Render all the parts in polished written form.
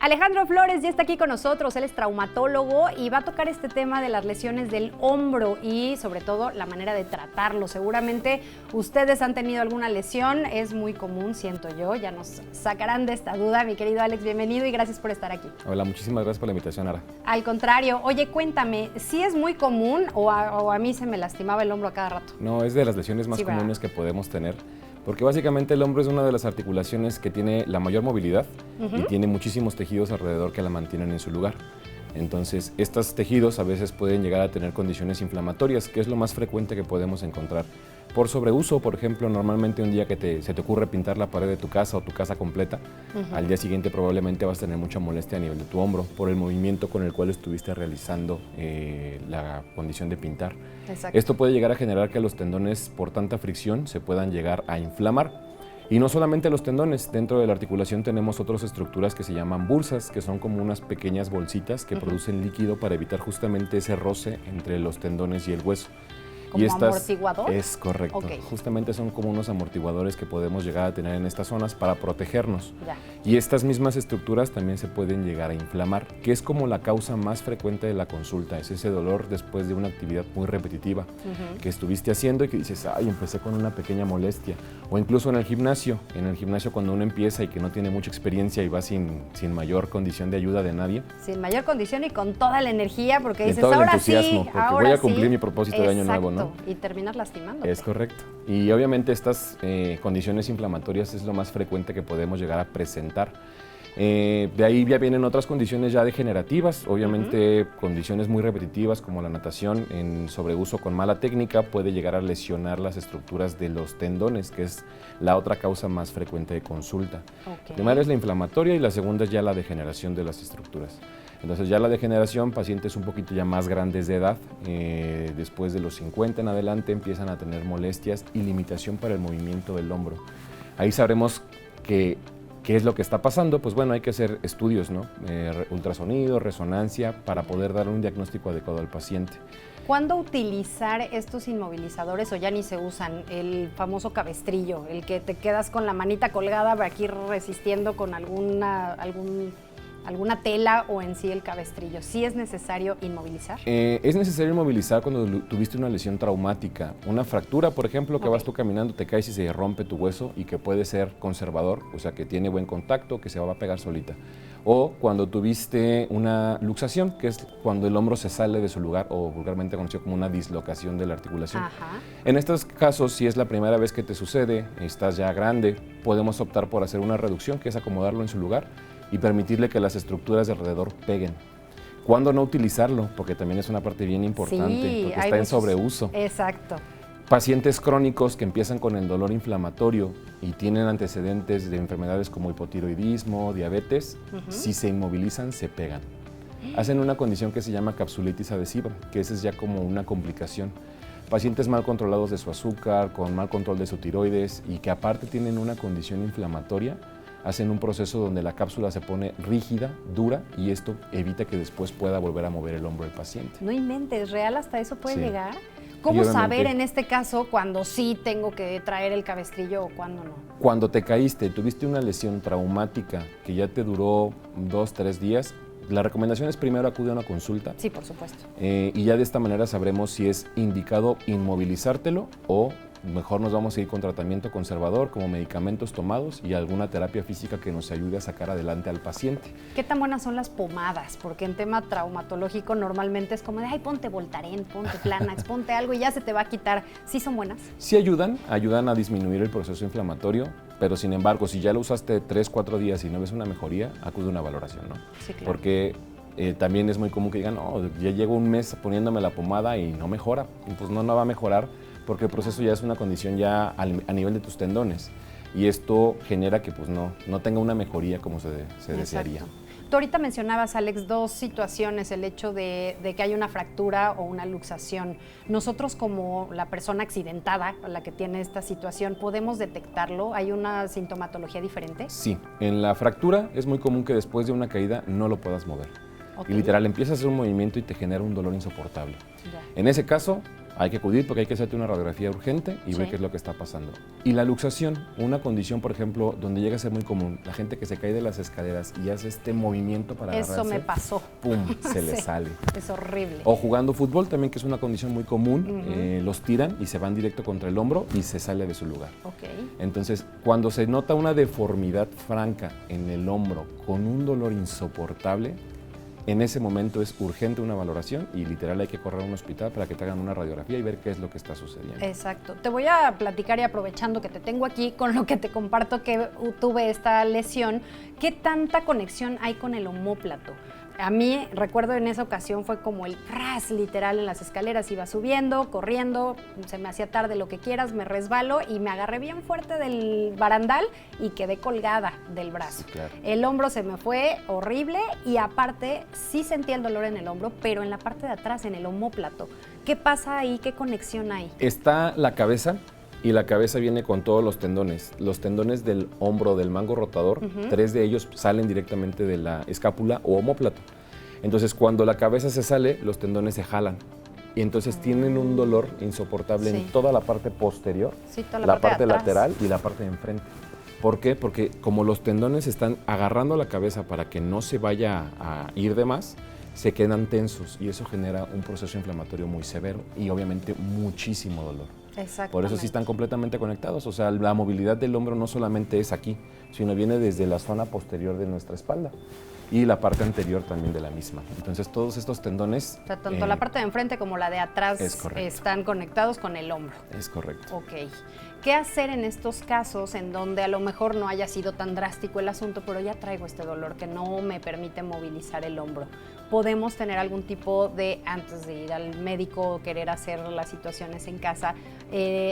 Alejandro Flores ya está aquí con nosotros, él es traumatólogo y va a tocar este tema de las lesiones del hombro y sobre todo la manera de tratarlo. Seguramente ustedes han tenido alguna lesión, es muy común, siento yo, ya nos sacarán de esta duda. Mi querido Alex, bienvenido y gracias por estar aquí. Hola, muchísimas gracias por la invitación, Ara. Al contrario, oye, cuéntame, ¿sí es muy común o a mí se me lastimaba el hombro a cada rato? No, es de las lesiones más comunes que podemos tener, porque básicamente el hombro es una de las articulaciones que tiene la mayor movilidad y tiene muchísimos tejidos alrededor que la mantienen en su lugar. Entonces, estos tejidos a veces pueden llegar a tener condiciones inflamatorias, que es lo más frecuente que podemos encontrar. Por sobreuso, por ejemplo, normalmente un día que se te ocurre pintar la pared de tu casa o tu casa completa, al día siguiente probablemente vas a tener mucha molestia a nivel de tu hombro por el movimiento con el cual estuviste realizando la condición de pintar. Exacto. Esto puede llegar a generar que los tendones, por tanta fricción, se puedan llegar a inflamar. Y no solamente los tendones, dentro de la articulación tenemos otras estructuras que se llaman bursas, que son como unas pequeñas bolsitas que producen líquido para evitar justamente ese roce entre los tendones y el hueso. ¿Como amortiguador? Es correcto. Okay. Justamente son como unos amortiguadores que podemos llegar a tener en estas zonas para protegernos. Ya. Y estas mismas estructuras también se pueden llegar a inflamar, que es como la causa más frecuente de la consulta. Es ese dolor después de una actividad muy repetitiva que estuviste haciendo y que dices, ay, empecé con una pequeña molestia. O incluso en el gimnasio cuando uno empieza y que no tiene mucha experiencia y va sin mayor condición de ayuda de nadie. Sin mayor condición y con toda la energía, porque dices, todo el ahora entusiasmo, sí, porque ahora voy a cumplir sí. mi propósito de año nuevo, ¿no? Y terminas lastimándote. Es correcto. Y obviamente estas condiciones inflamatorias es lo más frecuente que podemos llegar a presentar. De ahí ya vienen otras condiciones ya degenerativas, obviamente condiciones muy repetitivas como la natación en sobreuso con mala técnica puede llegar a lesionar las estructuras de los tendones, que es la otra causa más frecuente de consulta. Okay. La primera es la inflamatoria y la segunda es ya la degeneración de las estructuras. Entonces ya la degeneración, pacientes un poquito ya más grandes de edad, después de los 50 en adelante empiezan a tener molestias y limitación para el movimiento del hombro. Ahí sabremos qué es lo que está pasando, pues bueno, hay que hacer estudios, ¿no? Ultrasonido, resonancia, para poder dar un diagnóstico adecuado al paciente. ¿Cuándo utilizar estos inmovilizadores o ya ni se usan? El famoso cabestrillo, el que te quedas con la manita colgada aquí resistiendo con alguna tela o en sí el cabestrillo. ¿Sí es necesario inmovilizar? Es necesario inmovilizar cuando tuviste una lesión traumática. Una fractura, por ejemplo, que vas tú caminando, te caes y se rompe tu hueso y que puede ser conservador, o sea, que tiene buen contacto, que se va a pegar solita. O cuando tuviste una luxación, que es cuando el hombro se sale de su lugar, o vulgarmente conocido como una dislocación de la articulación. Ajá. En estos casos, si es la primera vez que te sucede, estás ya grande, podemos optar por hacer una reducción, que es acomodarlo en su lugar, y permitirle que las estructuras de alrededor peguen. ¿Cuándo no utilizarlo? Porque también es una parte bien importante, sí, porque está en sobreuso. Exacto. Pacientes crónicos que empiezan con el dolor inflamatorio y tienen antecedentes de enfermedades como hipotiroidismo, diabetes, si se inmovilizan, se pegan. Hacen una condición que se llama capsulitis adhesiva, que esa es ya como una complicación. Pacientes mal controlados de su azúcar, con mal control de su tiroides y que aparte tienen una condición inflamatoria, hacen un proceso donde la cápsula se pone rígida, dura, y esto evita que después pueda volver a mover el hombro del paciente. No inventes, ¿real hasta eso puede Sí. llegar? ¿Cómo saber en este caso cuando sí tengo que traer el cabestrillo o cuando no? Cuando te caíste, tuviste una lesión traumática que ya te duró 2, 3 días, la recomendación es primero acude a una consulta. Sí, por supuesto. Y ya de esta manera sabremos si es indicado inmovilizártelo o mejor nos vamos a ir con tratamiento conservador como medicamentos tomados y alguna terapia física que nos ayude a sacar adelante al paciente. ¿Qué tan buenas son las pomadas? Porque en tema traumatológico normalmente es como de, ay, ponte Voltaren, ponte Flanax, ponte algo y ya se te va a quitar. ¿Sí son buenas? Sí ayudan a disminuir el proceso inflamatorio, pero sin embargo, si ya lo usaste 3, 4 días y no ves una mejoría, acude a una valoración, ¿no? Sí, claro. Porque también es muy común que digan, no, ya llevo un mes poniéndome la pomada y no mejora. Y pues no va a mejorar porque el proceso ya es una condición ya a nivel de tus tendones. Y esto genera que pues no tenga una mejoría como se desearía. Tú ahorita mencionabas, Alex, dos situaciones, el hecho de que hay una fractura o una luxación. Nosotros como la persona accidentada, la que tiene esta situación, ¿podemos detectarlo? ¿Hay una sintomatología diferente? Sí, en la fractura es muy común que después de una caída no lo puedas mover. Okay. Y literal, empiezas a hacer un movimiento y te genera un dolor insoportable. Ya. En ese caso, hay que acudir porque hay que hacerte una radiografía urgente y ver qué es lo que está pasando. Y la luxación, una condición, por ejemplo, donde llega a ser muy común, la gente que se cae de las escaleras y hace este movimiento para agarrarse. Eso me pasó. ¡Pum! Se le sale. Es horrible. O jugando fútbol también, que es una condición muy común, los tiran y se van directo contra el hombro y se sale de su lugar. Entonces, cuando se nota una deformidad franca en el hombro con un dolor insoportable, en ese momento es urgente una valoración y literal hay que correr a un hospital para que te hagan una radiografía y ver qué es lo que está sucediendo. Exacto. Te voy a platicar, y aprovechando que te tengo aquí, con lo que te comparto que tuve esta lesión, ¿qué tanta conexión hay con el omóplato? A mí, recuerdo en esa ocasión, fue como el ras literal en las escaleras. Iba subiendo, corriendo, se me hacía tarde, lo que quieras, me resbalo y me agarré bien fuerte del barandal y quedé colgada del brazo. Sí, claro. El hombro se me fue horrible y aparte sí sentía el dolor en el hombro, pero en la parte de atrás, en el omóplato. ¿Qué pasa ahí? ¿Qué conexión hay? Está la cabeza. Y la cabeza viene con todos los tendones. Los tendones del hombro, del mango rotador, 3 de ellos salen directamente de la escápula o omóplato. Entonces, cuando la cabeza se sale, los tendones se jalan. Y entonces tienen un dolor insoportable en toda la parte posterior, toda la parte lateral y la parte de enfrente. ¿Por qué? Porque como los tendones están agarrando la cabeza para que no se vaya a ir de más, se quedan tensos y eso genera un proceso inflamatorio muy severo y obviamente muchísimo dolor. Por eso sí están completamente conectados, o sea, la movilidad del hombro no solamente es aquí, sino viene desde la zona posterior de nuestra espalda y la parte anterior también de la misma. Entonces todos estos tendones... O sea, tanto la parte de enfrente como la de atrás están conectados con el hombro. Es correcto. Ok. ¿Qué hacer en estos casos en donde a lo mejor no haya sido tan drástico el asunto, pero ya traigo este dolor que no me permite movilizar el hombro? ¿Podemos tener algún tipo de, antes de ir al médico o querer hacer las situaciones en casa,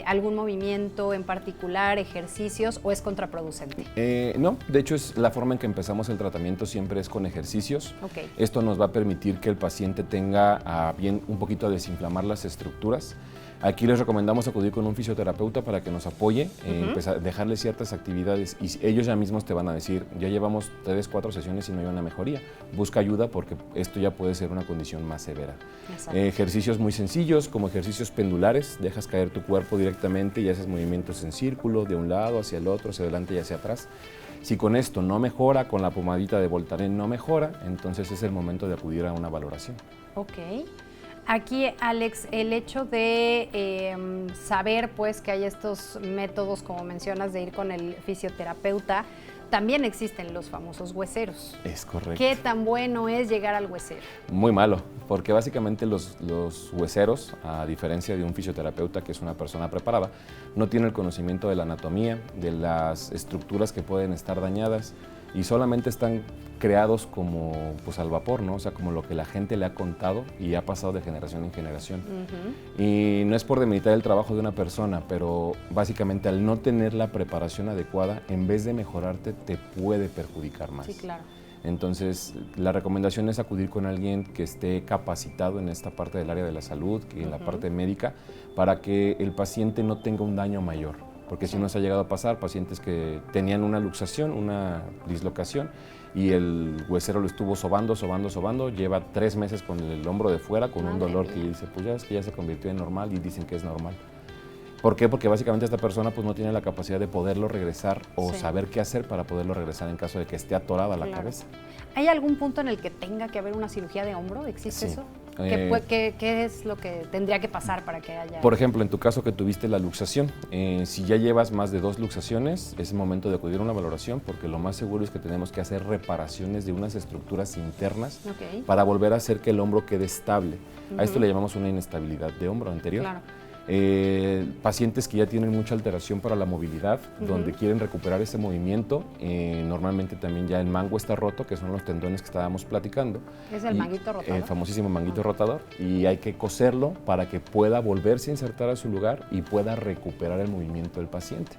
algún movimiento en particular, ejercicios, o es contraproducente? No, de hecho es la forma en que empezamos el tratamiento siempre es con ejercicios. Esto nos va a permitir que el paciente tenga bien un poquito a desinflamar las estructuras. Aquí les recomendamos acudir con un fisioterapeuta para que nos apoye, dejarle ciertas actividades y ellos ya mismos te van a decir, ya llevamos 3, 4 sesiones y no hay una mejoría. Busca ayuda porque esto ya puede ser una condición más severa. Ejercicios muy sencillos como ejercicios pendulares, dejas caer tu cuerpo directamente y haces movimientos en círculo, de un lado hacia el otro, hacia adelante y hacia atrás. Si con esto no mejora, con la pomadita de Voltaren no mejora, entonces es el momento de acudir a una valoración. Aquí, Alex, el hecho de saber pues que hay estos métodos, como mencionas, de ir con el fisioterapeuta, también existen los famosos hueseros. Es correcto. ¿Qué tan bueno es llegar al huesero? Muy malo, porque básicamente los hueseros, a diferencia de un fisioterapeuta que es una persona preparada, no tiene el conocimiento de la anatomía, de las estructuras que pueden estar dañadas y solamente están creados como pues al vapor, ¿no? O sea, como lo que la gente le ha contado y ha pasado de generación en generación. Y no es por demeritar el trabajo de una persona, pero básicamente al no tener la preparación adecuada, en vez de mejorarte, te puede perjudicar más. Sí, claro. Entonces, la recomendación es acudir con alguien que esté capacitado en esta parte del área de la salud, que en la parte médica, para que el paciente no tenga un daño mayor. Porque si nos ha llegado a pasar pacientes que tenían una luxación, una dislocación, y el huesero lo estuvo sobando, lleva 3 meses con el hombro de fuera, con un dolor que dice, pues ya es que ya se convirtió en normal y dicen que es normal. ¿Por qué? Porque básicamente esta persona pues no tiene la capacidad de poderlo regresar o saber qué hacer para poderlo regresar en caso de que esté atorada la cabeza. ¿Hay algún punto en el que tenga que haber una cirugía de hombro? ¿Existe eso? ¿Qué es lo que tendría que pasar para que haya...? Por ejemplo, en tu caso que tuviste la luxación, si ya llevas más de 2 luxaciones, es momento de acudir a una valoración porque lo más seguro es que tenemos que hacer reparaciones de unas estructuras internas para volver a hacer que el hombro quede estable. A esto le llamamos una inestabilidad de hombro anterior. Pacientes que ya tienen mucha alteración para la movilidad, donde quieren recuperar ese movimiento, normalmente también ya el mango está roto, que son los tendones que estábamos platicando. ¿Es el manguito rotador? El famosísimo manguito rotador, y hay que coserlo para que pueda volverse a insertar a su lugar y pueda recuperar el movimiento del paciente.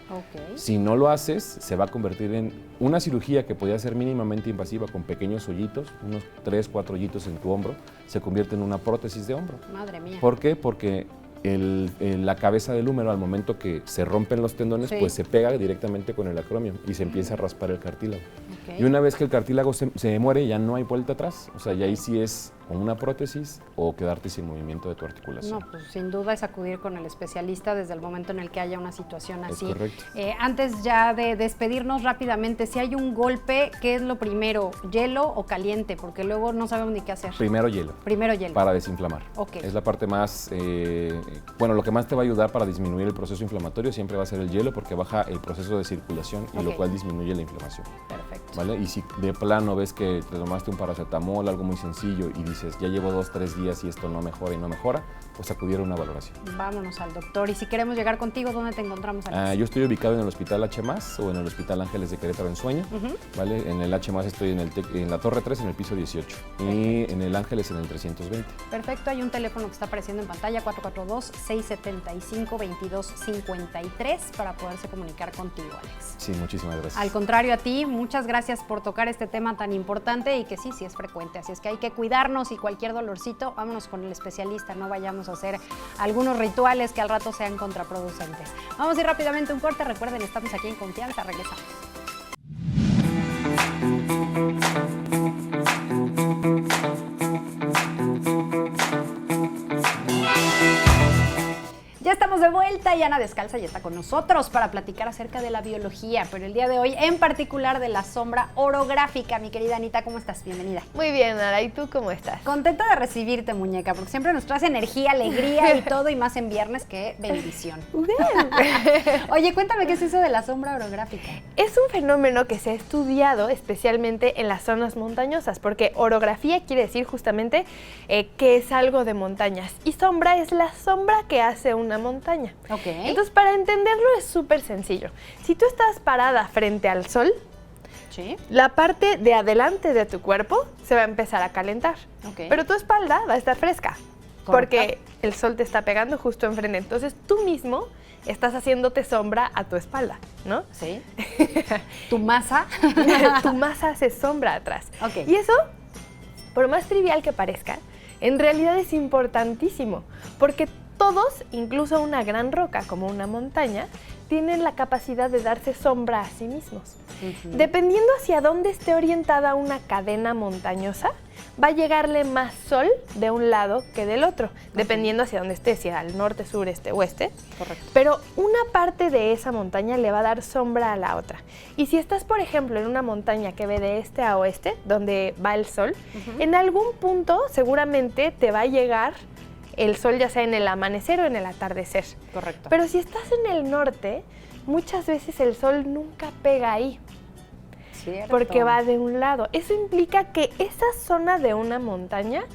Si no lo haces, se va a convertir en una cirugía que podría ser mínimamente invasiva con pequeños hoyitos, unos 3, 4 hoyitos en tu hombro, se convierte en una prótesis de hombro. Madre mía. ¿Por qué? Porque la cabeza del húmero, al momento que se rompen los tendones, pues se pega directamente con el acromio y se empieza a raspar el cartílago. Y una vez que el cartílago se muere, ya no hay vuelta atrás. O sea, y ahí sí es con una prótesis o quedarte sin movimiento de tu articulación. No, pues sin duda es acudir con el especialista desde el momento en el que haya una situación así. Es correcto. Antes ya de despedirnos rápidamente, si hay un golpe, ¿qué es lo primero? ¿Hielo o caliente? Porque luego no sabemos ni qué hacer. Primero hielo. Primero hielo. Para desinflamar. Ok. Es la parte más, lo que más te va a ayudar para disminuir el proceso inflamatorio siempre va a ser el hielo porque baja el proceso de circulación y lo cual disminuye la inflamación. Perfecto. ¿Vale? Y si de plano ves que te tomaste un paracetamol, algo muy sencillo y dices, ya llevo 2-3 días y esto no mejora y no mejora, pues acudir a una valoración. Vámonos al doctor. Y si queremos llegar contigo, ¿dónde te encontramos, Alex? Yo estoy ubicado en el Hospital H+, o en el Hospital Ángeles de Querétaro en Sueño, ¿vale? En el H+, estoy en la Torre 3, en el piso 18, y en el Ángeles en el 320. Perfecto, hay un teléfono que está apareciendo en pantalla, 442-675-2253, para poderse comunicar contigo, Alex. Sí, muchísimas gracias. Al contrario a ti, muchas gracias por tocar este tema tan importante y que sí es frecuente, así es que hay que cuidarnos y cualquier dolorcito, vámonos con el especialista, no vayamos a hacer algunos rituales que al rato sean contraproducentes. Vamos a ir rápidamente a un corte, recuerden, estamos aquí en Confianza, regresamos. Ya estamos de vuelta y Ana Descalza ya está con nosotros para platicar acerca de la biología, pero el día de hoy en particular de la sombra orográfica. Mi querida Anita, ¿cómo estás? Bienvenida. Muy bien, Ara, ¿y tú cómo estás? Contenta de recibirte, muñeca, porque siempre nos traes energía, alegría y todo, y más en viernes, qué bendición. Oye, cuéntame, ¿qué es eso de la sombra orográfica? Es un fenómeno que se ha estudiado especialmente en las zonas montañosas, porque orografía quiere decir justamente que es algo de montañas, y sombra es la sombra que hace una montaña. Okay. Entonces, para entenderlo es súper sencillo. Si tú estás parada frente al sol, ¿sí? La parte de adelante de tu cuerpo se va a empezar a calentar, pero tu espalda va a estar fresca, porque el sol te está pegando justo enfrente. Entonces, tú mismo estás haciéndote sombra a tu espalda, ¿no? Sí. ¿Tu masa? Tu masa hace sombra atrás. Okay. Y eso, por más trivial que parezca, en realidad es importantísimo, porque todos, incluso una gran roca como una montaña, tienen la capacidad de darse sombra a sí mismos. Dependiendo hacia dónde esté orientada una cadena montañosa, va a llegarle más sol de un lado que del otro, dependiendo hacia dónde esté, si al norte, sur, este, oeste. Correcto. Pero una parte de esa montaña le va a dar sombra a la otra. Y si estás, por ejemplo, en una montaña que ve de este a oeste, donde va el sol, en algún punto seguramente te va a llegar el sol, ya sea en el amanecer o en el atardecer. Correcto. Pero si estás en el norte, muchas veces el sol nunca pega ahí. Cierto. Porque va de un lado. Eso implica que esa zona de una montaña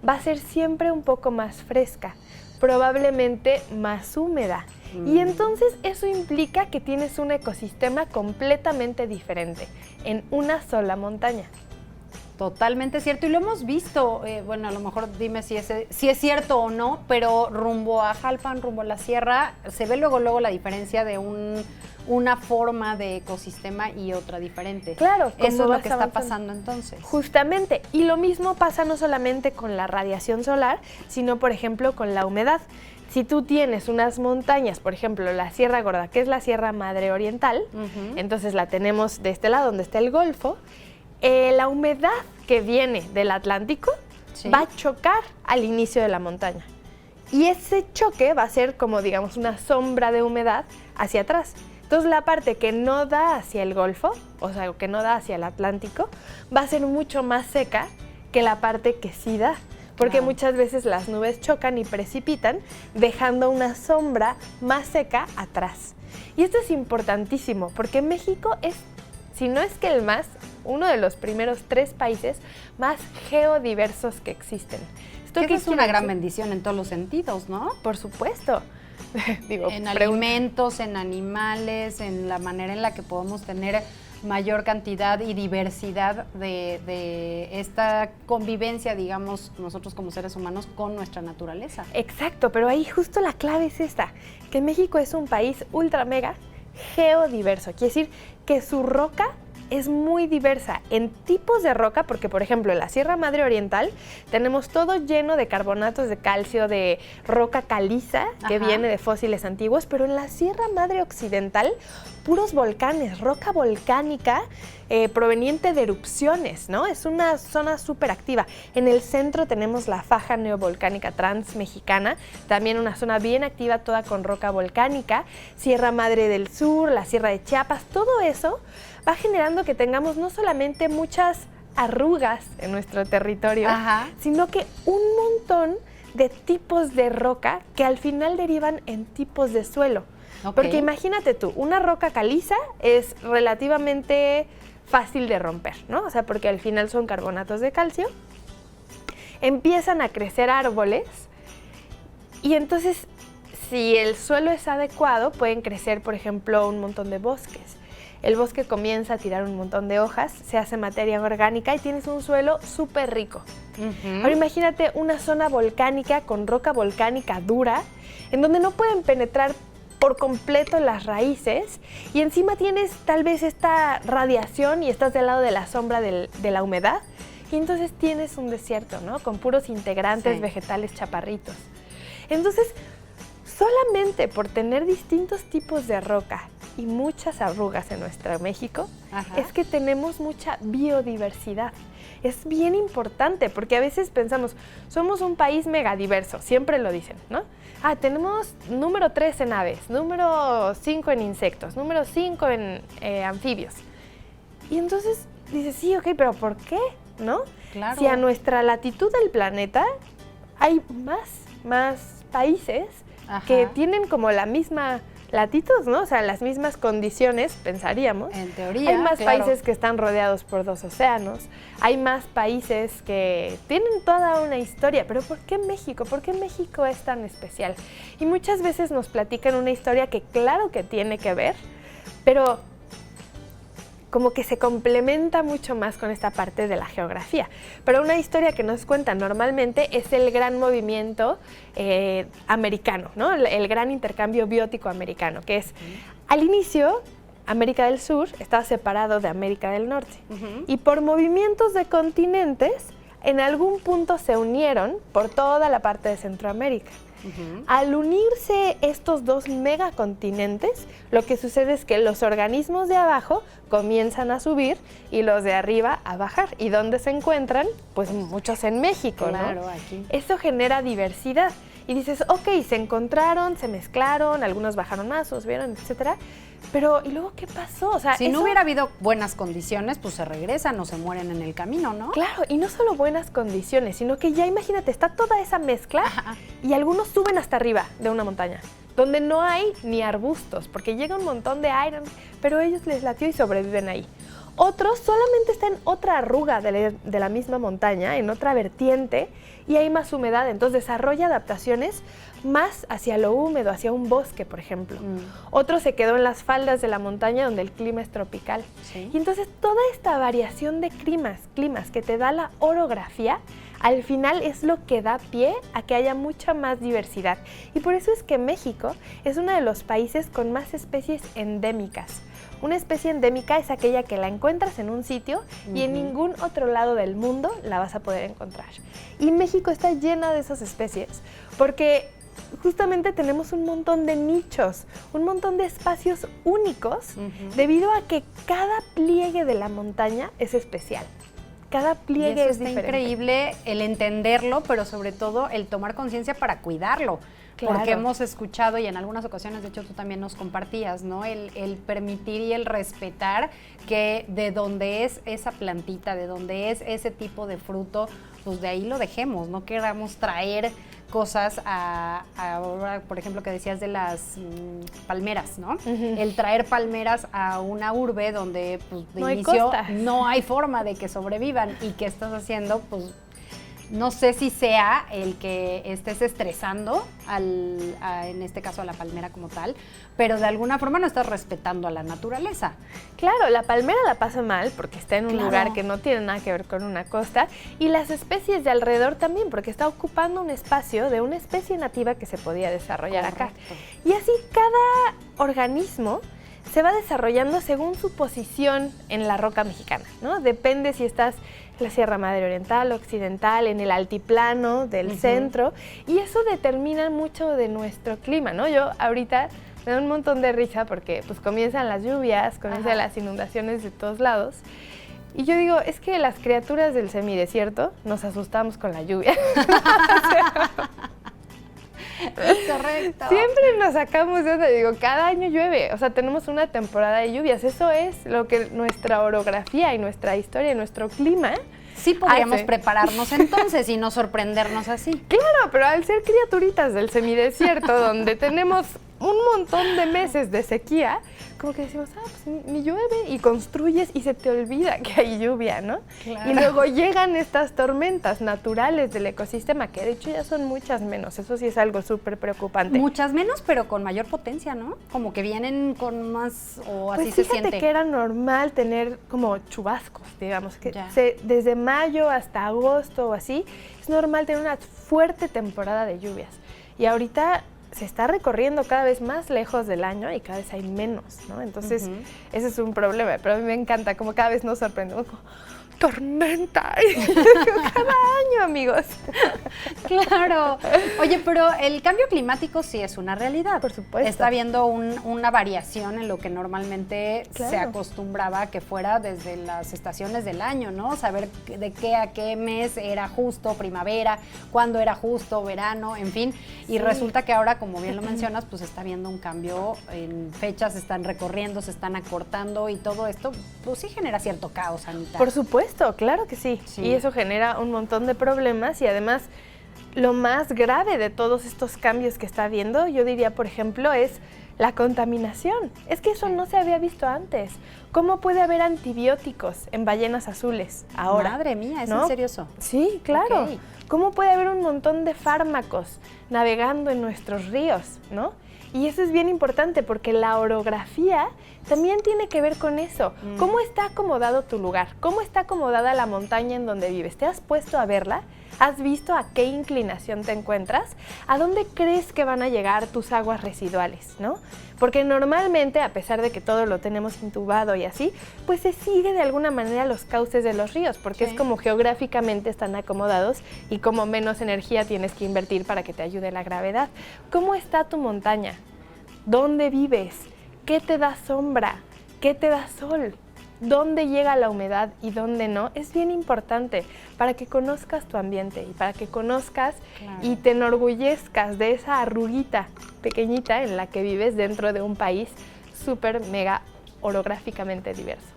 va a ser siempre un poco más fresca, probablemente más húmeda. Y entonces eso implica que tienes un ecosistema completamente diferente en una sola montaña. Totalmente cierto, y lo hemos visto, bueno, a lo mejor dime si es cierto o no, pero rumbo a Jalpan, rumbo a la sierra, se ve luego la diferencia de una forma de ecosistema y otra diferente. Claro, eso es lo que está pasando entonces. Justamente, y lo mismo pasa no solamente con la radiación solar, sino por ejemplo con la humedad. Si tú tienes unas montañas, por ejemplo, la Sierra Gorda, que es la Sierra Madre Oriental, entonces la tenemos de este lado donde está el Golfo, la humedad que viene del Atlántico va a chocar al inicio de la montaña. Y ese choque va a ser como, digamos, una sombra de humedad hacia atrás. Entonces, la parte que no da hacia el Golfo, o sea, que no da hacia el Atlántico, va a ser mucho más seca que la parte que sí da. Porque muchas veces las nubes chocan y precipitan, dejando una sombra más seca atrás. Y esto es importantísimo, porque México es, si no es que el más, uno de los primeros 3 países más geodiversos que existen. Esto que es una gran bendición en todos los sentidos, ¿no? Por supuesto. Digo, en alimentos, en animales, en la manera en la que podemos tener mayor cantidad y diversidad de esta convivencia, digamos, nosotros como seres humanos con nuestra naturaleza. Exacto, pero ahí justo la clave es esta, que México es un país ultra mega geodiverso, quiere decir que su roca es muy diversa en tipos de roca, porque por ejemplo en la Sierra Madre Oriental tenemos todo lleno de carbonatos de calcio, de roca caliza que viene de fósiles antiguos, pero en la Sierra Madre Occidental puros volcanes, roca volcánica proveniente de erupciones, ¿no? Es una zona súper activa. En el centro tenemos la faja neovolcánica transmexicana, también una zona bien activa, toda con roca volcánica. Sierra Madre del Sur, la Sierra de Chiapas, todo eso va generando que tengamos no solamente muchas arrugas en nuestro territorio, sino que un montón de tipos de roca que al final derivan en tipos de suelo. Porque imagínate tú, una roca caliza es relativamente fácil de romper, ¿no? O sea, porque al final son carbonatos de calcio, empiezan a crecer árboles y entonces si el suelo es adecuado pueden crecer, por ejemplo, un montón de bosques. El bosque comienza a tirar un montón de hojas, se hace materia orgánica y tienes un suelo súper rico. Ahora imagínate una zona volcánica con roca volcánica dura, en donde no pueden penetrar por completo las raíces y encima tienes tal vez esta radiación y estás del lado de la sombra de la humedad y entonces tienes un desierto, ¿no? Con puros integrantes vegetales chaparritos. Entonces, solamente por tener distintos tipos de roca y muchas arrugas en nuestro México, es que tenemos mucha biodiversidad. Es bien importante porque a veces pensamos, somos un país megadiverso, siempre lo dicen, ¿no? Tenemos número 3 en aves, número 5 en insectos, número 5 en anfibios. Y entonces dices, sí, ok, pero ¿por qué? ¿No? Claro. Si a nuestra latitud del planeta hay más países que tienen como la misma latitud, ¿no? O sea, las mismas condiciones, pensaríamos. En teoría, hay más países que están rodeados por 2 océanos, hay más países que tienen toda una historia, pero ¿por qué México? ¿Por qué México es tan especial? Y muchas veces nos platican una historia que claro que tiene que ver, pero como que se complementa mucho más con esta parte de la geografía. Pero una historia que nos cuentan normalmente es el gran movimiento americano, ¿no? El gran intercambio biótico americano, que es, al inicio, América del Sur estaba separado de América del Norte. Y por movimientos de continentes, en algún punto se unieron por toda la parte de Centroamérica. Al unirse estos dos megacontinentes, lo que sucede es que los organismos de abajo comienzan a subir y los de arriba a bajar. ¿Y dónde se encuentran? Pues muchos en México, claro, ¿no? Aquí. Eso genera diversidad. Y dices, ok, se encontraron, se mezclaron, algunos bajaron más, otros subieron, etcétera. Pero, ¿y luego qué pasó? O sea, si no hubiera habido buenas condiciones, pues se regresan o se mueren en el camino, ¿no? Claro, y no solo buenas condiciones, sino que ya imagínate, está toda esa mezcla y algunos suben hasta arriba de una montaña, donde no hay ni arbustos, porque llega un montón de aire, pero ellos les latió y sobreviven ahí. Otros solamente están en otra arruga de la misma montaña, en otra vertiente, y hay más humedad, entonces desarrolla adaptaciones más hacia lo húmedo, hacia un bosque, por ejemplo. Otro se quedó en las faldas de la montaña donde el clima es tropical. Y entonces toda esta variación de climas que te da la orografía, al final es lo que da pie a que haya mucha más diversidad. Y por eso es que México es uno de los países con más especies endémicas. Una especie endémica es aquella que la encuentras en un sitio y en ningún otro lado del mundo la vas a poder encontrar. Y México está llena de esas especies porque justamente tenemos un montón de nichos, un montón de espacios únicos debido a que cada pliegue de la montaña es especial. Cada pliegue es diferente. Está increíble el entenderlo, pero sobre todo el tomar conciencia para cuidarlo. Claro. Porque hemos escuchado, y en algunas ocasiones, de hecho, tú también nos compartías, ¿no? El permitir y el respetar que de donde es esa plantita, de donde es ese tipo de fruto, pues de ahí lo dejemos, no queramos traer cosas ahora, por ejemplo, que decías de las palmeras, ¿no? El traer palmeras a una urbe donde, pues, de inicio no hay forma de que sobrevivan. ¿Y qué estás haciendo? Pues no sé si sea el que estés estresando en este caso a la palmera como tal, pero de alguna forma no estás respetando a la naturaleza. Claro, la palmera la pasa mal porque está en un lugar que no tiene nada que ver con una costa, y las especies de alrededor también, porque está ocupando un espacio de una especie nativa que se podía desarrollar acá. Y así cada organismo se va desarrollando según su posición en la roca mexicana, ¿no? Depende si estás en la Sierra Madre Oriental, Occidental, en el altiplano del centro, y eso determina mucho de nuestro clima, ¿no? Yo ahorita me da un montón de risa porque pues comienzan las lluvias, comienzan las inundaciones de todos lados. Y yo digo, es que las criaturas del semidesierto nos asustamos con la lluvia. Correcto. Siempre nos sacamos de onda, digo, cada año llueve, o sea, tenemos una temporada de lluvias, eso es lo que nuestra orografía y nuestra historia y nuestro clima sí podríamos prepararnos entonces y no sorprendernos así. Claro, pero al ser criaturitas del semidesierto, donde tenemos un montón de meses de sequía, como que decimos, pues ni llueve, y construyes y se te olvida que hay lluvia, ¿no? Claro. Y luego llegan estas tormentas naturales del ecosistema, que de hecho ya son muchas menos, eso sí es algo súper preocupante. Muchas menos, pero con mayor potencia, ¿no? Como que vienen con más, o así pues se siente. Fíjate que era normal tener como chubascos, digamos, que desde mayo hasta agosto o así, es normal tener una fuerte temporada de lluvias. Y ahorita se está recorriendo cada vez más lejos del año y cada vez hay menos, ¿no? Entonces, ese es un problema, pero a mí me encanta, como cada vez nos sorprendemos, como, ¡tormenta! Cada año, amigos. Claro. Oye, pero el cambio climático sí es una realidad. Por supuesto. Está habiendo una variación en lo que normalmente se acostumbraba que fuera desde las estaciones del año, ¿no? Saber de qué a qué mes era justo primavera, cuándo era justo verano, en fin. Y resulta que ahora, como bien lo mencionas, pues está habiendo un cambio en fechas, se están recorriendo, se están acortando y todo esto, pues sí genera cierto caos, Anita. Por supuesto, claro que sí. Y eso genera un montón de problemas y además lo más grave de todos estos cambios que está habiendo, yo diría, por ejemplo, es la contaminación. Es que eso no se había visto antes. ¿Cómo puede haber antibióticos en ballenas azules ahora? Madre mía, ¿es ¿no? en serio eso? Sí, claro. Okay. ¿Cómo puede haber un montón de fármacos navegando en nuestros ríos, ¿no? Y eso es bien importante porque la orografía también tiene que ver con eso. ¿Cómo está acomodado tu lugar? ¿Cómo está acomodada la montaña en donde vives? ¿Te has puesto a verla? ¿Has visto a qué inclinación te encuentras? ¿A dónde crees que van a llegar tus aguas residuales, no? Porque normalmente, a pesar de que todo lo tenemos intubado y así, pues se sigue de alguna manera los cauces de los ríos, porque es como geográficamente están acomodados y como menos energía tienes que invertir para que te ayude la gravedad. ¿Cómo está tu montaña? ¿Dónde vives? ¿Qué te da sombra? ¿Qué te da sol? ¿Dónde llega la humedad y dónde no? Es bien importante para que conozcas tu ambiente y para que conozcas y te enorgullezcas de esa arruguita pequeñita en la que vives dentro de un país súper mega orográficamente diverso.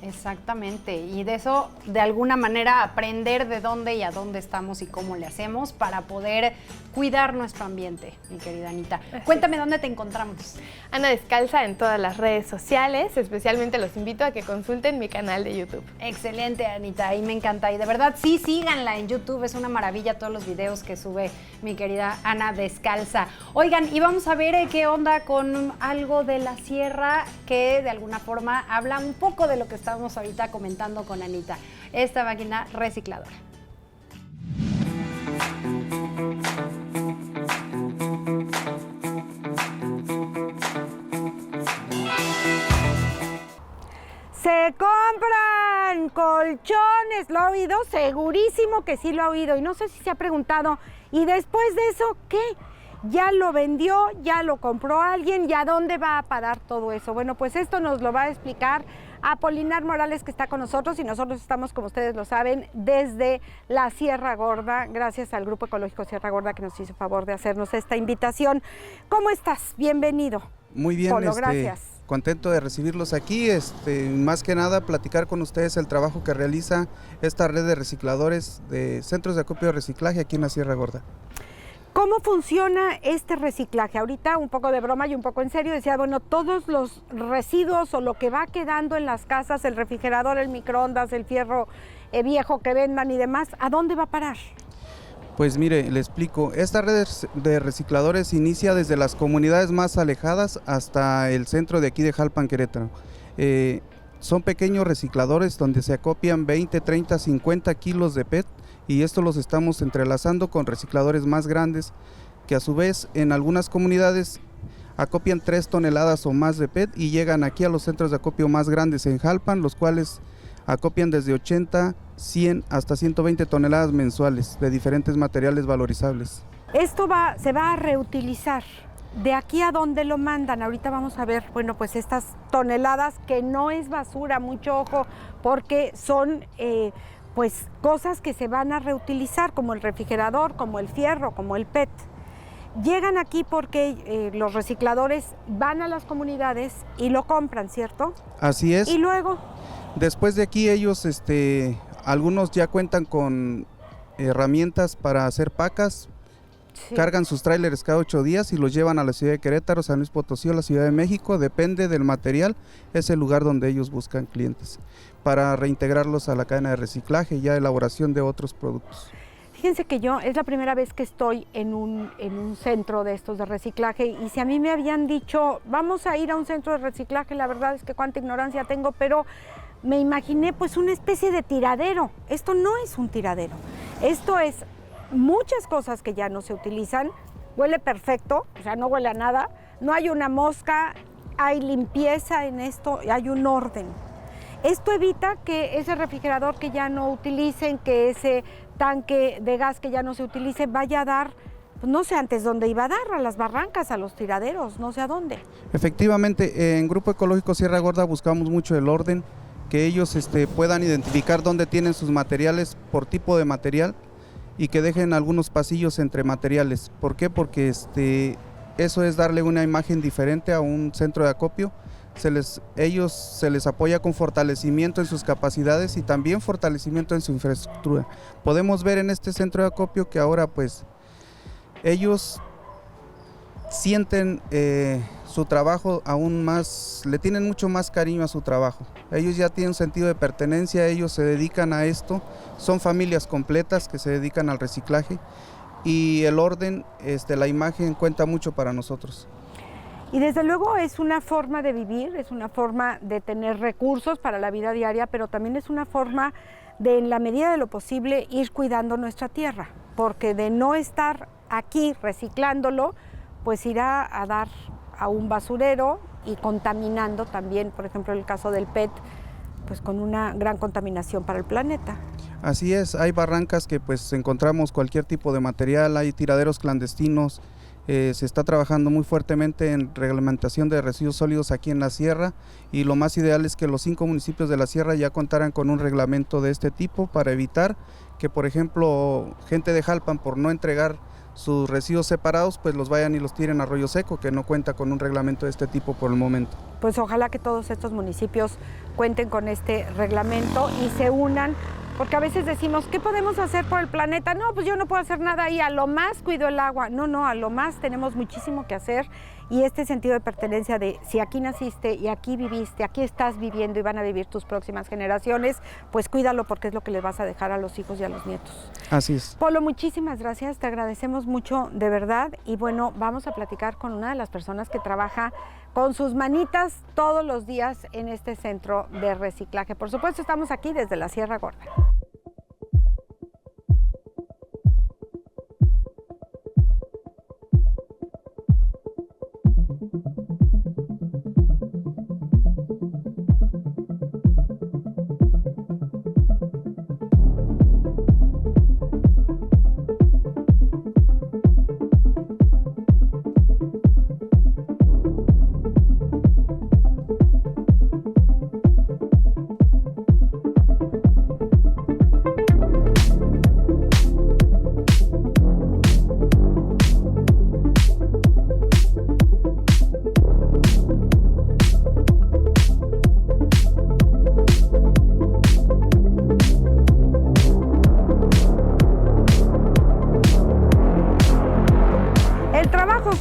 Exactamente, y de eso, de alguna manera, aprender de dónde y a dónde estamos y cómo le hacemos para poder cuidar nuestro ambiente, mi querida Anita. Cuéntame dónde te encontramos. Ana Descalza en todas las redes sociales, especialmente los invito a que consulten mi canal de YouTube. Excelente, Anita, ahí me encanta, y de verdad, sí, síganla en YouTube, es una maravilla todos los videos que sube mi querida Ana Descalza. Oigan, y vamos a ver qué onda con algo de la sierra que de alguna forma habla un poco de lo que estamos ahorita comentando con Anita, esta máquina recicladora. Se compran colchones, ¿lo ha oído? Segurísimo que sí lo ha oído y no sé si se ha preguntado, ¿y después de eso qué? ¿Ya lo vendió? ¿Ya lo compró alguien? ¿Y a dónde va a parar todo eso? Bueno, pues esto nos lo va a explicar Apolinar Morales, que está con nosotros, y nosotros estamos, como ustedes lo saben, desde la Sierra Gorda, gracias al Grupo Ecológico Sierra Gorda que nos hizo favor de hacernos esta invitación. ¿Cómo estás? Bienvenido. Muy bien, Polo, gracias. Contento de recibirlos aquí, más que nada platicar con ustedes el trabajo que realiza esta red de recicladores de centros de acopio y reciclaje aquí en la Sierra Gorda. ¿Cómo funciona este reciclaje? Ahorita un poco de broma y un poco en serio, decía, bueno, todos los residuos o lo que va quedando en las casas, el refrigerador, el microondas, el fierro viejo que vendan y demás, ¿a dónde va a parar? Pues mire, le explico, esta red de recicladores inicia desde las comunidades más alejadas hasta el centro de aquí de Jalpan, Querétaro. Son pequeños recicladores donde se acopian 20, 30, 50 kilos de PET, y esto los estamos entrelazando con recicladores más grandes que a su vez en algunas comunidades acopian 3 toneladas o más de PET y llegan aquí a los centros de acopio más grandes en Jalpan, los cuales acopian desde 80, 100 hasta 120 toneladas mensuales de diferentes materiales valorizables. Esto se va a reutilizar. ¿De aquí a dónde lo mandan? Ahorita vamos a ver, bueno, pues estas toneladas que no es basura, mucho ojo, porque son pues cosas que se van a reutilizar, como el refrigerador, como el fierro, como el PET. Llegan aquí porque los recicladores van a las comunidades y lo compran, ¿cierto? Así es. Y luego, después de aquí ellos, algunos ya cuentan con herramientas para hacer pacas. Sí. Cargan sus tráileres cada 8 días y los llevan a la ciudad de Querétaro, San Luis Potosí o la Ciudad de México, depende del material, es el lugar donde ellos buscan clientes, para reintegrarlos a la cadena de reciclaje y ya elaboración de otros productos. Fíjense que yo es la primera vez que estoy en un centro de estos de reciclaje, y si a mí me habían dicho, vamos a ir a un centro de reciclaje, la verdad es que cuánta ignorancia tengo, pero me imaginé pues una especie de tiradero. Esto no es un tiradero, esto es muchas cosas que ya no se utilizan, huele perfecto, o sea, no huele a nada, no hay una mosca, hay limpieza en esto, hay un orden. Esto evita que ese refrigerador que ya no utilicen, que ese tanque de gas que ya no se utilice, vaya a dar, pues no sé antes dónde iba a dar, a las barrancas, a los tiraderos, no sé a dónde. Efectivamente, en Grupo Ecológico Sierra Gorda buscamos mucho el orden, que ellos puedan identificar dónde tienen sus materiales por tipo de material, y que dejen algunos pasillos entre materiales. ¿Por qué? Porque eso es darle una imagen diferente a un centro de acopio. Ellos se les apoya con fortalecimiento en sus capacidades y también fortalecimiento en su infraestructura. Podemos ver en este centro de acopio que ahora pues ellos sienten su trabajo aún más, le tienen mucho más cariño a su trabajo. Ellos ya tienen sentido de pertenencia, ellos se dedican a esto, son familias completas que se dedican al reciclaje, y el orden, la imagen cuenta mucho para nosotros. Y desde luego es una forma de vivir, es una forma de tener recursos para la vida diaria, pero también es una forma de, en la medida de lo posible, ir cuidando nuestra tierra, porque de no estar aquí reciclándolo, pues irá a dar a un basurero y contaminando también, por ejemplo, el caso del PET, pues con una gran contaminación para el planeta. Así es, hay barrancas que pues encontramos cualquier tipo de material, hay tiraderos clandestinos, se está trabajando muy fuertemente en reglamentación de residuos sólidos aquí en la sierra, y lo más ideal es que los 5 municipios de la sierra ya contaran con un reglamento de este tipo para evitar que, por ejemplo, gente de Jalpan, por no entregar sus residuos separados, pues los vayan y los tiren a Arroyo Seco, que no cuenta con un reglamento de este tipo por el momento. Pues ojalá que todos estos municipios cuenten con este reglamento y se unan, porque a veces decimos, ¿qué podemos hacer por el planeta? No, pues yo no puedo hacer nada ahí, a lo más cuido el agua. No, a lo más tenemos muchísimo que hacer, y este sentido de pertenencia de si aquí naciste y aquí viviste, aquí estás viviendo y van a vivir tus próximas generaciones, pues cuídalo, porque es lo que les vas a dejar a los hijos y a los nietos. Así es. Polo, muchísimas gracias, te agradecemos mucho, de verdad, y bueno, vamos a platicar con una de las personas que trabaja con sus manitas todos los días en este centro de reciclaje. Por supuesto, estamos aquí desde la Sierra Gorda.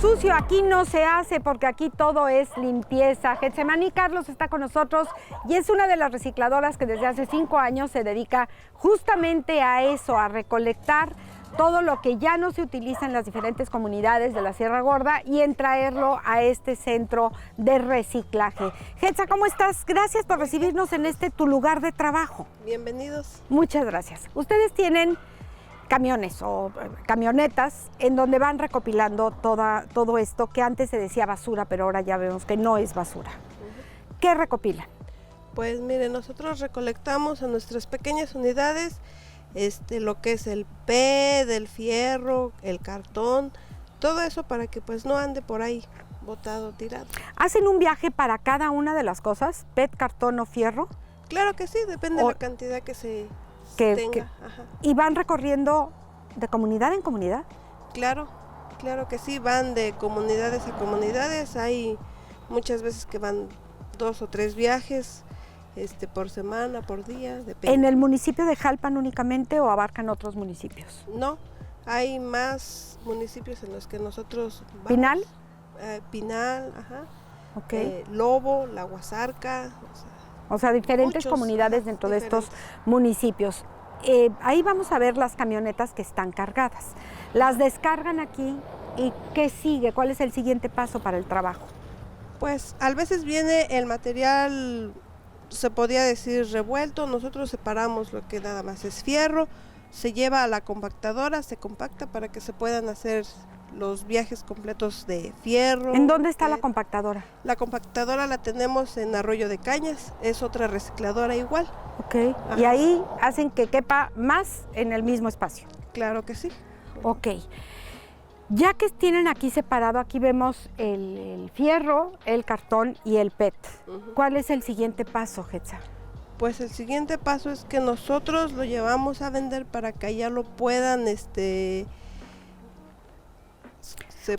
Sucio aquí no se hace, porque aquí todo es limpieza. Getsemani Carlos está con nosotros y es una de las recicladoras que desde hace 5 años se dedica justamente a eso, a recolectar todo lo que ya no se utiliza en las diferentes comunidades de la Sierra Gorda y en traerlo a este centro de reciclaje. Getsa, ¿cómo estás? Gracias por recibirnos en tu lugar de trabajo. Bienvenidos. Muchas gracias. Ustedes tienen camiones o camionetas en donde van recopilando todo esto que antes se decía basura, pero ahora ya vemos que no es basura. ¿Qué recopilan? Pues mire, nosotros recolectamos en nuestras pequeñas unidades lo que es el PET, el fierro, el cartón, todo eso para que pues no ande por ahí botado, tirado. ¿Hacen un viaje para cada una de las cosas? ¿PET, cartón o fierro? Claro que sí, depende de la cantidad que se tenga. Ajá. ¿Y van recorriendo de comunidad en comunidad? Claro que sí, van de comunidades a comunidades, hay muchas veces que van 2 o 3 viajes por semana, por día, depende. ¿En el municipio de Jalpan únicamente o abarcan otros municipios? No, hay más municipios en los que nosotros vamos. ¿Pinal? Pinal, ajá. Okay. Lobo, La Huasarca. O sea, diferentes comunidades dentro de estos municipios. Ahí vamos a ver las camionetas que están cargadas. Las descargan aquí y ¿qué sigue? ¿Cuál es el siguiente paso para el trabajo? Pues a veces viene el material, se podría decir revuelto, nosotros separamos lo que nada más es fierro, se lleva a la compactadora, se compacta para que se puedan hacer los viajes completos de fierro. ¿En dónde está la compactadora? La compactadora la tenemos en Arroyo de Cañas, es otra recicladora igual. Ok, y ahí hacen que quepa más en el mismo espacio. Claro que sí. Ok, ya que tienen aquí separado, aquí vemos el fierro, el cartón y el PET. ¿Cuál es el siguiente paso, Getza? Pues el siguiente paso es que nosotros lo llevamos a vender para que allá lo puedan,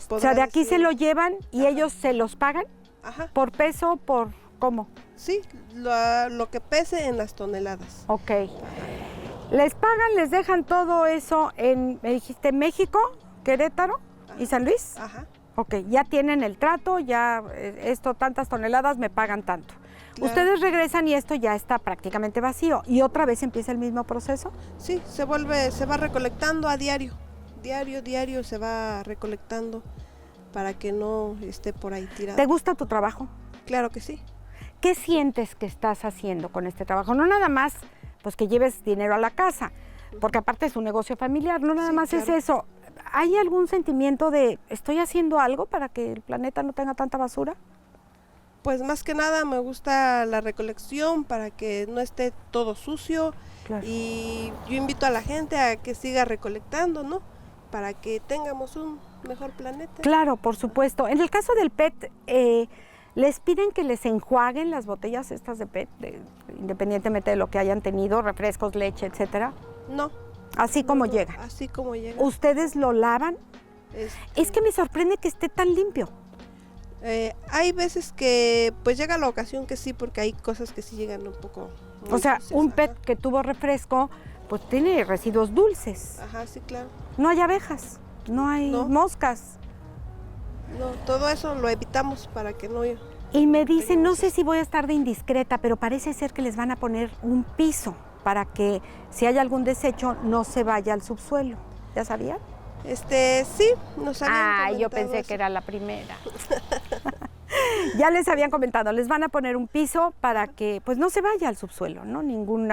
o sea, de aquí se lo llevan y ellos se los pagan. Ajá. ¿Por peso, por cómo? Sí, lo que pese en las toneladas. Ok. Les pagan, les dejan todo eso en, me dijiste, México, Querétaro y San Luis. Ajá. Ok, ya tienen el trato, ya esto, tantas toneladas, me pagan tanto. Claro. Ustedes regresan y esto ya está prácticamente vacío. ¿Y otra vez empieza el mismo proceso? Sí, se va recolectando a diario. Diario se va recolectando para que no esté por ahí tirado. ¿Te gusta tu trabajo? Claro que sí. ¿Qué sientes que estás haciendo con este trabajo? No nada más pues que lleves dinero a la casa, porque aparte es un negocio familiar, no nada más claro. Es eso. ¿Hay algún sentimiento de estoy haciendo algo para que el planeta no tenga tanta basura? Pues más que nada me gusta la recolección para que no esté todo sucio. Claro. Y yo invito a la gente a que siga recolectando, ¿no? Para que tengamos un mejor planeta. Claro, por supuesto. En el caso del PET, ¿les piden que les enjuaguen las botellas estas de PET, independientemente de lo que hayan tenido, refrescos, leche, etcétera? No. Así como llega. Así como llega. ¿Ustedes lo lavan? Es que me sorprende que esté tan limpio. Hay veces que pues llega la ocasión que sí, porque hay cosas que sí llegan un poco... O sea, un PET que tuvo refresco, pues tiene residuos dulces. Ajá, sí, claro. No hay abejas, no hay moscas. No, todo eso lo evitamos para que no... Y me dicen, no sé si voy a estar de indiscreta, pero parece ser que les van a poner un piso para que si hay algún desecho no se vaya al subsuelo. ¿Ya sabían? Sí, nos habían comentado. Yo pensé eso. Que era la primera. Ya les habían comentado, les van a poner un piso para que pues no se vaya al subsuelo, ¿no? Ningún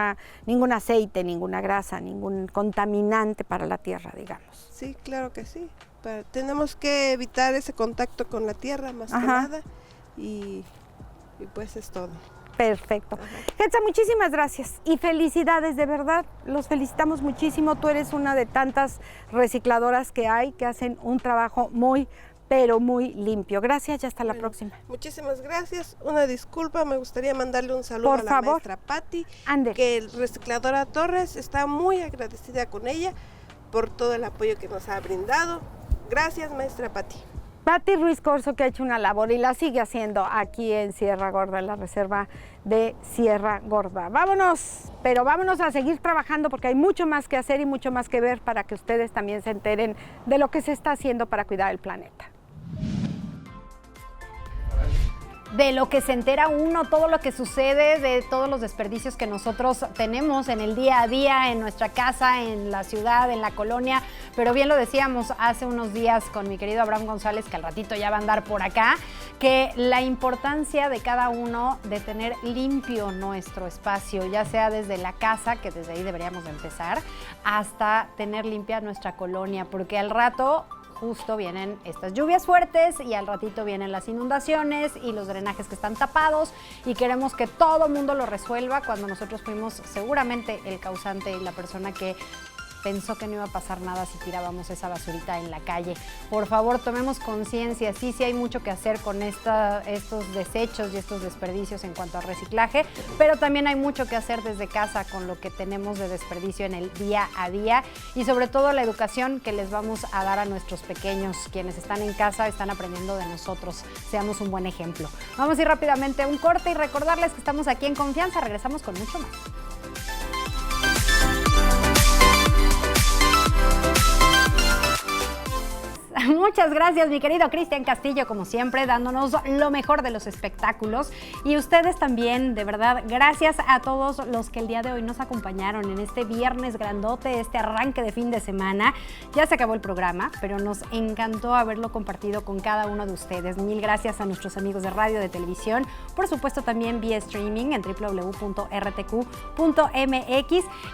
aceite, ninguna grasa, ningún contaminante para la tierra, digamos. Sí, claro que sí. Tenemos que evitar ese contacto con la tierra más que nada y pues es todo. Perfecto. Getza, muchísimas gracias y felicidades, de verdad, los felicitamos muchísimo. Tú eres una de tantas recicladoras que hay que hacen un trabajo muy, pero muy limpio. Gracias y hasta la próxima. Muchísimas gracias. Una disculpa, me gustaría mandarle un saludo a la maestra Patti, que el Recicladora Torres está muy agradecida con ella por todo el apoyo que nos ha brindado. Gracias, maestra Patti. Patti Ruiz Corzo, que ha hecho una labor y la sigue haciendo aquí en Sierra Gorda, en la reserva de Sierra Gorda. Vámonos, pero vámonos a seguir trabajando porque hay mucho más que hacer y mucho más que ver para que ustedes también se enteren de lo que se está haciendo para cuidar el planeta. De lo que se entera uno, todo lo que sucede, de todos los desperdicios que nosotros tenemos en el día a día, en nuestra casa, en la ciudad, en la colonia. Pero bien lo decíamos hace unos días con mi querido Abraham González, que al ratito ya va a andar por acá, que la importancia de cada uno de tener limpio nuestro espacio, ya sea desde la casa, que desde ahí deberíamos de empezar, hasta tener limpia nuestra colonia, porque al rato justo vienen estas lluvias fuertes y al ratito vienen las inundaciones y los drenajes que están tapados y queremos que todo mundo lo resuelva cuando nosotros fuimos seguramente el causante y la persona que pensó que no iba a pasar nada si tirábamos esa basurita en la calle. Por favor, tomemos conciencia. Sí hay mucho que hacer con estos desechos y estos desperdicios en cuanto a reciclaje, pero también hay mucho que hacer desde casa con lo que tenemos de desperdicio en el día a día y sobre todo la educación que les vamos a dar a nuestros pequeños. Quienes están en casa están aprendiendo de nosotros. Seamos un buen ejemplo. Vamos a ir rápidamente a un corte y recordarles que estamos aquí en Confianza. Regresamos con mucho más. Muchas gracias, mi querido Cristian Castillo, como siempre, dándonos lo mejor de los espectáculos. Y ustedes también, de verdad, gracias a todos los que el día de hoy nos acompañaron en este viernes grandote, este arranque de fin de semana. Ya se acabó el programa, pero nos encantó haberlo compartido con cada uno de ustedes. Mil gracias a nuestros amigos de radio, de televisión, por supuesto también vía streaming en www.rtq.mx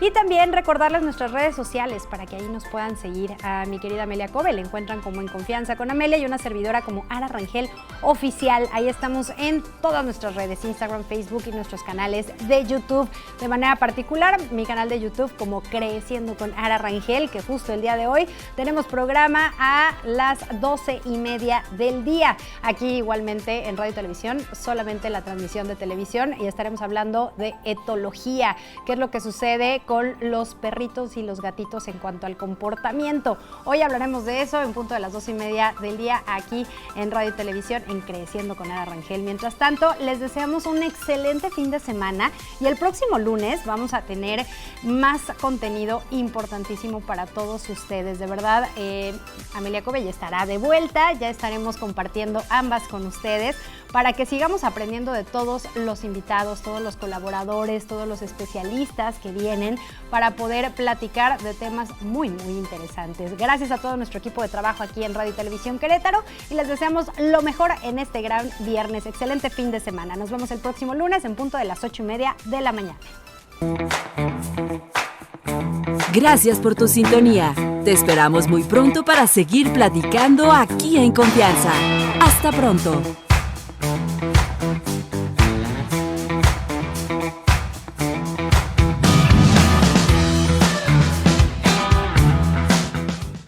y también recordarles nuestras redes sociales para que ahí nos puedan seguir. A mi querida Amelia Cove, le encuentran como En Confianza con Amelia y una servidora como Ara Rangel Oficial. Ahí estamos en todas nuestras redes, Instagram, Facebook y nuestros canales de YouTube. De manera particular, mi canal de YouTube como Creciendo con Ara Rangel, que justo el día de hoy tenemos programa a las 12:30 del día. Aquí igualmente en Radio y Televisión, solamente la transmisión de televisión y estaremos hablando de etología, qué es lo que sucede con los perritos y los gatitos en cuanto al comportamiento. Hoy hablaremos de eso en punto de las 12:30 del día aquí en Radio y Televisión en Creciendo con Ara Rangel. Mientras tanto, les deseamos un excelente fin de semana y el próximo lunes vamos a tener más contenido importantísimo para todos ustedes. De verdad, Amelia Cove ya estará de vuelta, ya estaremos compartiendo ambas con ustedes para que sigamos aprendiendo de todos los invitados, todos los colaboradores, todos los especialistas que vienen para poder platicar de temas muy, muy interesantes. Gracias a todo nuestro equipo de trabajo aquí en Radio y Televisión Querétaro y les deseamos lo mejor en este gran viernes. Excelente fin de semana. Nos vemos el próximo lunes en punto de las 8:30 de la mañana. Gracias por tu sintonía. Te esperamos muy pronto para seguir platicando aquí en Confianza. Hasta pronto.